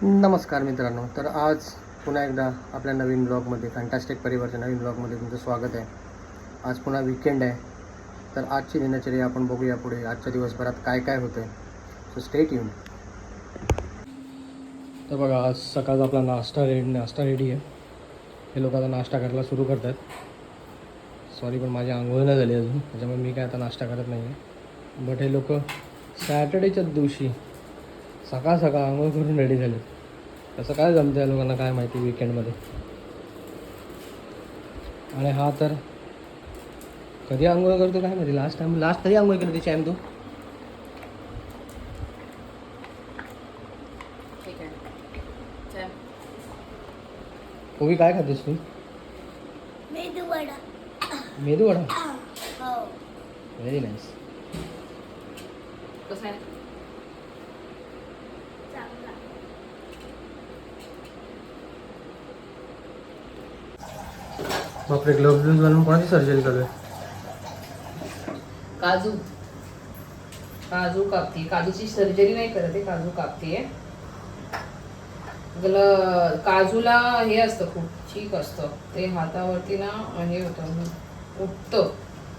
नमस्कार मित्रांनो, तर आज पुन्हा एकदा आपल्या नवीन ब्लॉगमध्ये फॅन्टास्टिक परिवारच्या नवीन ब्लॉगमध्ये तुमचं स्वागत आहे. आज पुन्हा वीकेंड आहे, तर आजची दिनचर्या आपण बघूया पुढे आजच्या दिवसभरात काय काय होतं आहे. So stay tune. तर बघा, आज सकाळचा आपला नाश्ता रेडी आहे. हे लोक आता नाश्ता करायला सुरू करतात. सॉरी, पण माझी आंघोळ नाही झाली अजून, त्याच्यामुळे मी काय आता नाश्ता करत नाही आहे. बट हे लोक सॅटर्डेच्याच दिवशी सकाळ सकाळ आंघोळ करून रेडी झाले. कसं काय जमतं या लोकांना काय माहिती विकेंडमध्ये. आणि हा तर कधी आंघोळ करतो काय माहिती. लास्ट कधी आंघोळ केली होती चॅम तू? ओवी काय खातेस तू? मेदू वडा. Very nice. कसं आहे? बापरे, ग्लोव्ज घालून कोणाची सर्जरी चालू आहे? काजू काजू कापते. काजूची सर्जरी नाही करत आहे, काजू कापते. काजूला हे असतं, खूप चीक असतं ते, हातावरती ना हे होतं, उठतं.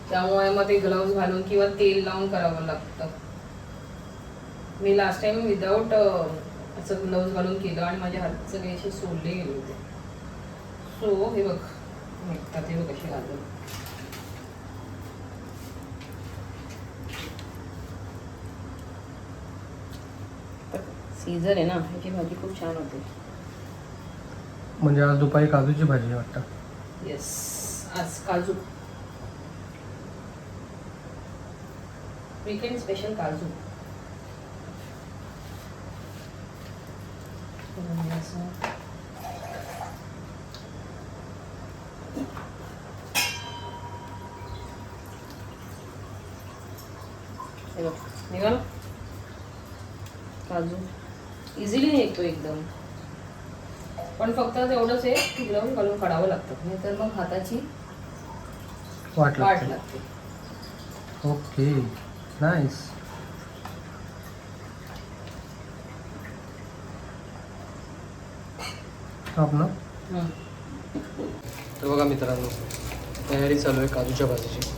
त्यामुळे मग ते ग्लव्ज घालून किंवा तेल लावून करावं लागतं. मी लास्ट टाइम विदाऊट असं ग्लव्ज घालून केलं आणि माझ्या हात सगळे असे सोडले गेले होते. सो हे बघ निघतात, हे बघ कसे घालून. सीझन आहे ना, ह्याची भाजी खूप छान होते. म्हणजे आज दुपारी काजूची भाजी आहे वाटतं. येस, आज काजू वीकेंड स्पेशल काजू. निघाल काजू इझिली निघतो एकदम, पण फक्त तेवढंच आहे की ग्लव्ज घालून काढावं लागतं, नाही तर मग हाताची वाट लागते. Okay, nice. ना तर बघा मित्रांनो, तयारी चालू आहे काजूच्या भाजीची.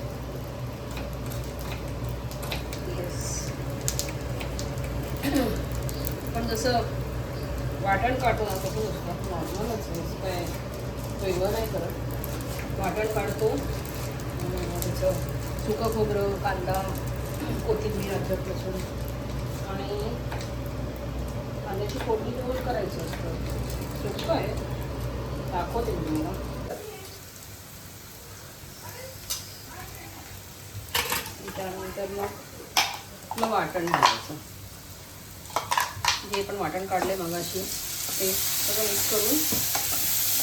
पण जसं वाटण काढतो ना तसं नसतं, नॉर्मलच असं काय वेगळं नाही करत. वाटण काढतो, त्याचं सुकं खोबरं, कांदा, कोथिंबीर, अद्रक, लसूण आणि कांद्याची फोडणी देऊन करायची असतं. सोपं आहे, दाखवते मी मला. त्यानंतर मग वाटण घालायचं. जे पण वाटण काढले मगाशी ते सगळं मिक्स करून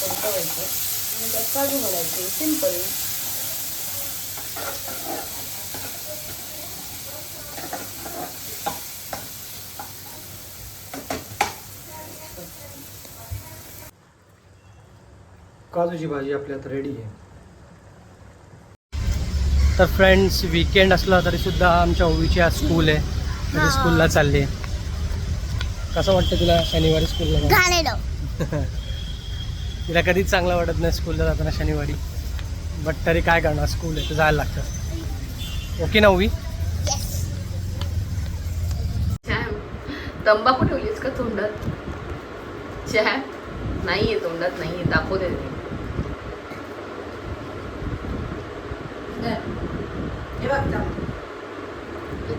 परतवायचं आणि त्यात काजू घालायचे. सिंपल. काजूची भाजी आपल्या आता रेडी आहे. तर फ्रेंड्स, वीकेंड असला तरी सुद्धा आमच्या ओवीची आज स्कूल आहे, म्हणजे स्कूलला चालली. कसं वाटतं तुला शनिवारी स्कूलला? तिला कधीच चांगलं वाटत नाही स्कूलला जाताना शनिवारी, बट तरी काय करणार, स्कूल आहे तर जायला लागतं. ओके ना ओवी? तंबाखू ठेवलीस का तोंडात? चहा नाहीये तोंडात, नाहीये. दाखवते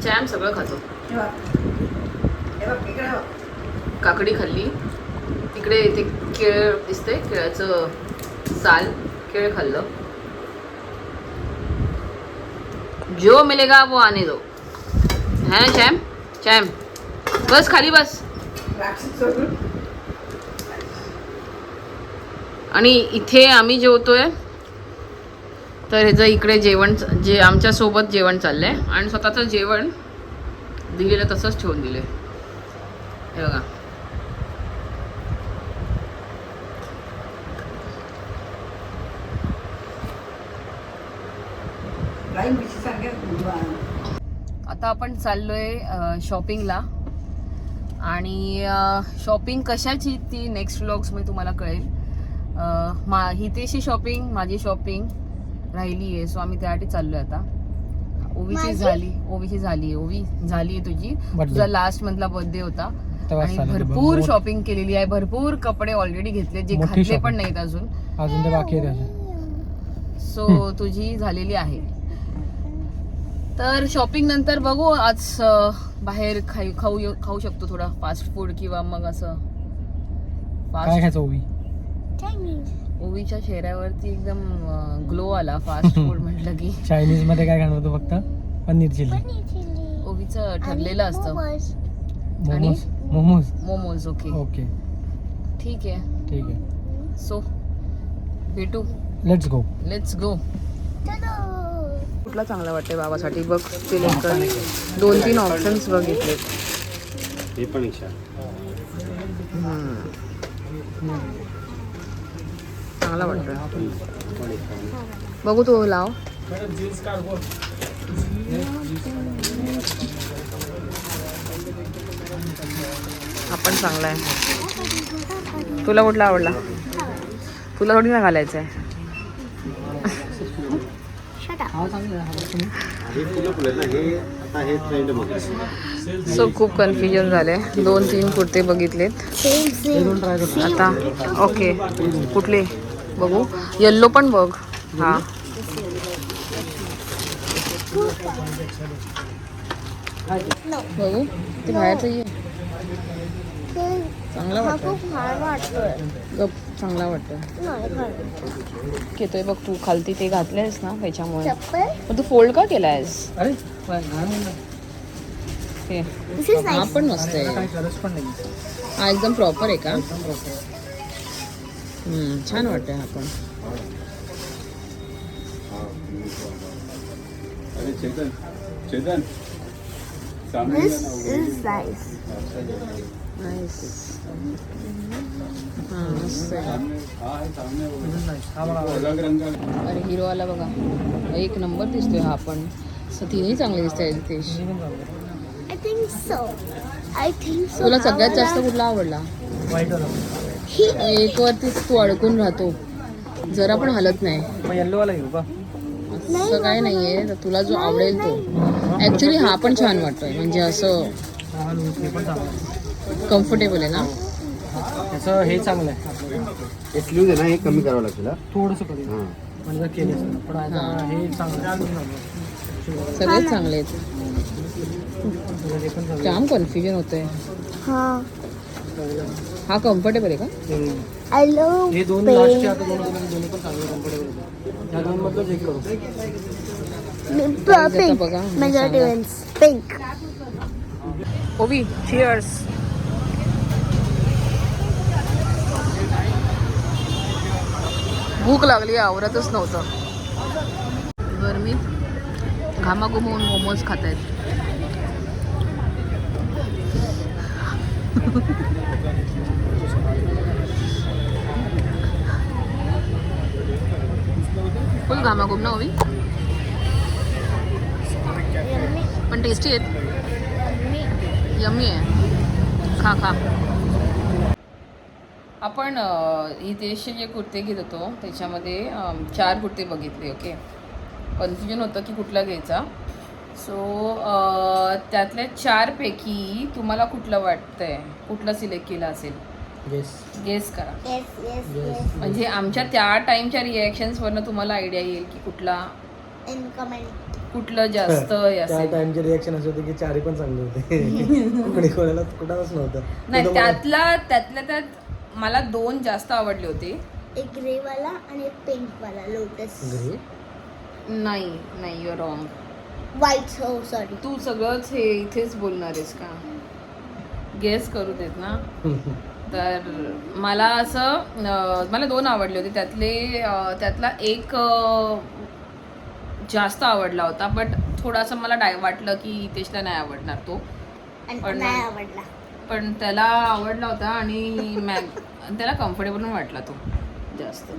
चॅम सगळं खातो. काकडी खाल्ली, तिकडे ते केळ दिसतंय, केळाचं साल, केळ खाल्लं. जो मिलेगा वो आने दो, है ना चॅम? चॅम बस खाली बस. आणि इथे आम्ही जेवतोय, तर ह्याचं इकडे जेवण, जे आमच्यासोबत जेवण चाललंय आणि स्वतःचं जेवण दिलेलं तसंच ठेवून दिलंय. हे बघा, आता आपण चाललोय शॉपिंगला आणि शॉपिंग कशाची ती नेक्स्ट व्लॉग्समध्ये तुम्हाला कळेल. हितेशी शॉपिंग, माझी शॉपिंग राहिली आहे, सो आम्ही त्यासाठी चाललोय आता. ओवीची झाली आहे तुझी. तुझा लास्ट मंथला बर्थडे होता आणि भरपूर शॉपिंग केलेली आहे. भरपूर कपडे ऑलरेडी घेतले, जे घातले पण नाहीत अजून ते बाकी आहे. सो तुझी झालेली आहे. तर शॉपिंग नंतर बघू, आज बाहेर खाऊ शकतो थोडा फास्ट फूड किंवा मग असं काय खायचं. ओवीच्या चेहऱ्यावरती एकदम ग्लो आला फास्ट फूड म्हटलं की. चायनीज मध्ये काय खाणार होतो? फक्त पनीर चिल्ली. ओवीचं ठरलेलं असतं. मोमोज. ओके ठीक आहे. सो भेटू. Let's go. कुठला चांगला वाटतंय बाबासाठी बघ. सिलेक्ट कर. 2-3 ऑप्शन्स बघितले. हे पण इच्छा चांगला वाटतोय. बघू तो लाव. हा पण चांगला आहे. तुला कुठला आवडला? तुला थोडी ना घालायचं आहे. सो खूप कन्फ्युजन झाले. 2-3 कुर्ते बघितलेत आता. ओके कुठले बघू? येल्लो पण बघ. हा बघू ते बाहेरचं ये. चांगला वाटतं. चांगला वाटतं. घेतोय बघ. तू खालती ते घातलेस ना त्याच्यामुळे. पण तू फोल्ड का केलायस? अरे ते हा पण मस्त आहे. हा एकदम प्रॉपर आहे का? छान वाटतंय हा पण. अरे हिरो आला बघा. एक नंबर दिसतोय हा पण. तिन्ही चांगले दिसतंय. रितेश तुला सगळ्यात जास्त कुठला आवडला? एक वरतीच तू अडकून राहतो, जरा पण हलत नाही. येल्लो वाला घेऊ का? असं काय नाहीये. तर तुला जो आवडेल तो. ऍक्च्युली हा पण छान वाटतोय. म्हणजे असं कम्फर्टेबल आहे ना. त्याचं हे चांगलं आहे. हे स्लीव आहे ना, हे कमी करावं लागेल. थोडंसं कमी हां म्हणजे केलं पण आता हे चांगलं. सगळेच चांगले आहेत. जाम कन्फ्युजन होतंय. हा कम्फर्टेबल आहे का? हे 2 लास्टचे आता दोन्ही पण चांगले कम्फर्टेबल होते. ह्या 2 मधलंच एक करू. पिंक. ओवी चिअर्स. भूक लागली, आवरतच नव्हतं. गरमीत घामाघूम होऊन मोमोज खात आहेत. फुल घामाघूम ना ओवी. पण टेस्टी आहेत. यम्मी आहे. खा. आपण हितेशचे जे कुर्ते घेत होतो त्याच्यामध्ये 4 कुर्ते बघितले. ओके कन्फ्युजन होतं की कुठला घ्यायचा. सो त्यातल्या 4 पैकी तुम्हाला कुठलं वाटतंय? कुठलं सिलेक्ट केलं असेल? गेस करा. म्हणजे आमच्या त्या टाइमच्या रिॲक्शन्सवरनं तुम्हाला आयडिया येईल की कुठलं जास्त त्या टाइमचे रिॲक्शन असे होते की 4 पण चांगले होते. कोणाला कुठाच नव्हतं. नाही त्यात मला 2 जास्त आवडले होते. एक ग्रे वाला आणि एक पिंक वाला लोटस. नाही युअर रॉंग. व्हाईट. हो सॉरी. तू सगळंच हे इथेच बोलणार आहेस का? गेस करू देत ना. तर मला असं मला 2 आवडले होते. त्यातला एक जास्त आवडला होता. बट थोडासा मला वाटलं की हितेशला नाही आवडणार तो. पण नाही आवडला. पण त्याला आवडला होता आणि त्याला कम्फर्टेबल पण वाटला तो जास्त.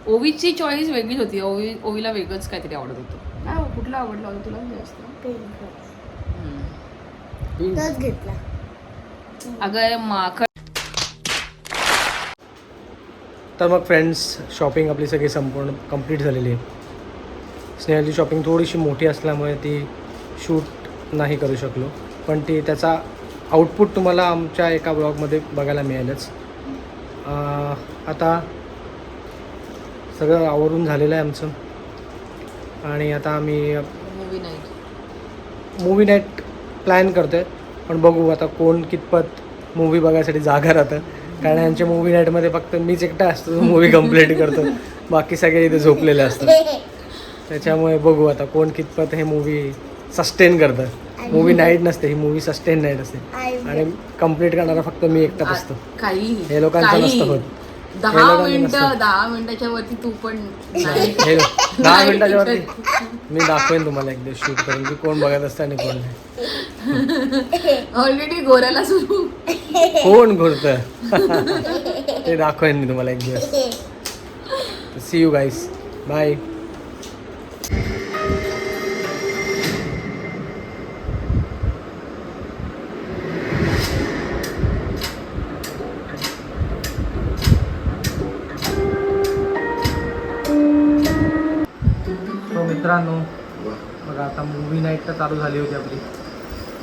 ओवीची चॉईस वेगळीच होती. ओवीला वेगळंच काहीतरी आवडत होतं. काय कुठला आवडला होता तुला जास्त? तोच घेतला. अगं माखण. तर मग फ्रेंड्स शॉपिंग आपली सगळी संपूर्ण कंप्लीट झालेली आहे. स्नेहलची शॉपिंग थोडीशी मोठी असल्यामुळे ती शूट नाही करू शकलो, पण ती त्याचा आउटपुट तुम्हाला आमच्या एका ब्लॉगमध्ये बघायला मिळेलच. आता सगळं आवरून झालेलं आहे आमचं आणि आता आम्ही मूवी नाईट प्लॅन करतो आहे. पण बघू आता कोण कितपत मूवी बघायसाठी जागा राहतं, कारण यांच्या मूवी नाईटमध्ये फक्त मीच एकटा असतो जो मूवी कंप्लीट करतो, बाकी सगळे इथे झोपलेले असतात. त्याच्यामुळे बघू आता कोण कितपत हे मूवी सस्टेन करतं. मूवी नाईट नसते ही, मूवी सस्टेन नाईट असते आणि कंप्लीट करणारा फक्त मी एकटाच असतो. काही हे लोकांचं नसतं होत. 10 मिनिटाच्या वरती तू पण नाही. हे 10 मिनिटाच्या वरती मी दाखवेन तुम्हाला एक दिवस शूट करून की कोण बघत असतं आणि कोण नाही. ऑलरेडी गोऱ्याला सुरू. कोण घोरतं ते दाखवेन मी तुम्हाला एक दिवस. See you guys, bye. तो मित्रांनो बघा आता मूवी नाईट तर चालू झाली होती आपली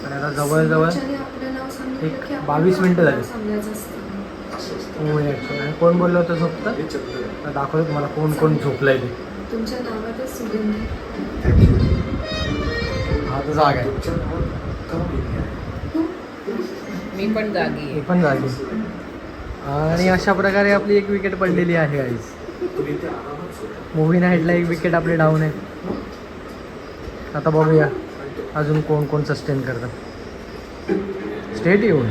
आणि आता जवळजवळ एक 22 मिनटं झाली मूवी नाईटची. आणि कोण बोललं होतं झोपतं, तर दाखवतो तुम्हाला कोण कोण झोपलं आहे ते. तुमच्या नावातच सुगंधी. हा तर जाग आहे, मी पण जागी मी पण जागी. आणि अशा प्रकारे आपली एक विकेट पडलेली आहे गाईज. मूवी नाईटला एक विकेट आपली डाऊन आहे. आता बघूया अजून कोण कोण सस्टेन करतं. स्टेट येऊन